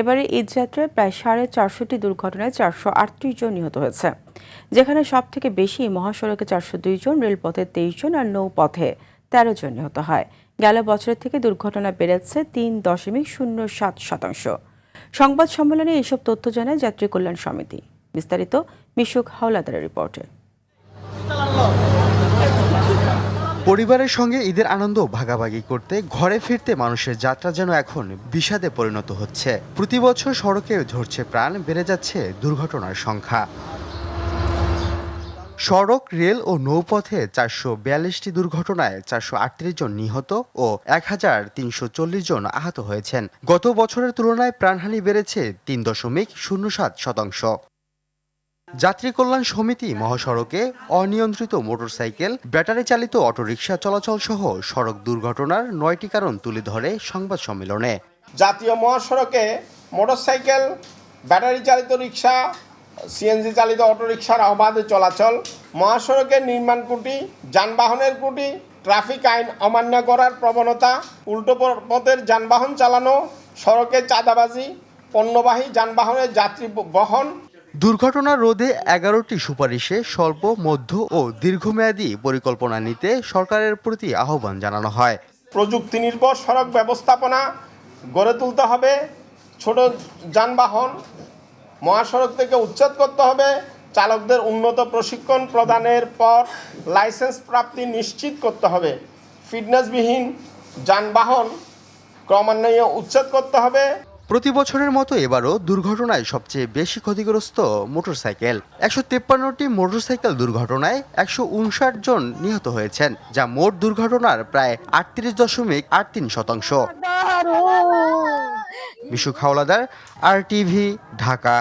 এবারে ঈদযাত্রায় প্রায় 450টি দুর্ঘটনায় 438 জন নিহত হয়েছে, যেখানে সব থেকে বেশি মহাসড়কে 402 জন, রেলপথে 23 জন আর নৌপথে 13 জন নিহত হয়। গেল বছরের থেকে দুর্ঘটনা বেড়েছে 3.07%। সংবাদ সম্মেলনে এইসব তথ্য জানায় যাত্রী কল্যাণ সমিতি। বিস্তারিত মিশুক হাওলাদারের রিপোর্টে। পরিবারের সঙ্গে ঈদের আনন্দ ভাগাভাগি করতে ঘরে ফিরতে মানুষের যাত্রা যেন এখন বিষাদে পরিণত হচ্ছে। প্রতি বছর সড়কে ঝরছে প্রাণ, বেড়ে যাচ্ছে দুর্ঘটনার সংখ্যা। সড়ক, রেল ও নৌপথে 442টি দুর্ঘটনায় 438 জন নিহত ও 1340 জন আহত হয়েছেন। গত বছরের তুলনায় প্রাণহানি বেড়েছে 3.07%। যাত্রী কল্যাণ সমিতি মহাসড়কে অনিয়ন্ত্রিত মোটরসাইকেল, ব্যাটারি চালিত অটোরিকশা চলাচল সহ সড়ক দুর্ঘটনার 9টি কারণ তুলে ধরে সংবাদ সম্মেলনে। জাতীয় মহাসড়কে মোটরসাইকেল, ব্যাটারি চালিত রিক্সা, সিএনজি চালিত অটোরিকশার অবাধে চলাচল, মহাসড়কের নির্মাণ ত্রুটি, যানবাহনের ত্রুটি, ট্রাফিক আইন অমান্য করার প্রবণতা, উল্টো পথের যানবাহন চালানো, সড়কে চাঁদাবাজি, পণ্যবাহী যানবাহনের যাত্রী বহন। দুর্ঘটনা রোধে 11টি সুপারিশে স্বল্প, মধ্য ও দীর্ঘমেয়াদী পরিকল্পনা নিতে সরকারের প্রতি আহ্বান জানানো হয়। প্রযুক্তি নির্ভর সড়ক ব্যবস্থাপনা গড়ে তুলতে হবে। ছোট যানবাহন মহাসড়ক থেকে উচ্ছেদ করতে হবে। চালকদের উন্নত প্রশিক্ষণ প্রদানের পর লাইসেন্স প্রাপ্তি নিশ্চিত করতে হবে। ফিটনেসবিহীন যানবাহন ক্রমান্বয়ে উচ্ছেদ করতে হবে। প্রতি বছরের মতো এবারও দুর্ঘটনায় সবচেয়ে বেশি ক্ষতিগ্রস্ত মোটরসাইকেল। 153টি মোটরসাইকেল দুর্ঘটনায় 159 জন নিহত হয়েছেন, যা মোট দুর্ঘটনার প্রায় 38.83%। মিশুক হাওলাদার, RTV, ঢাকা।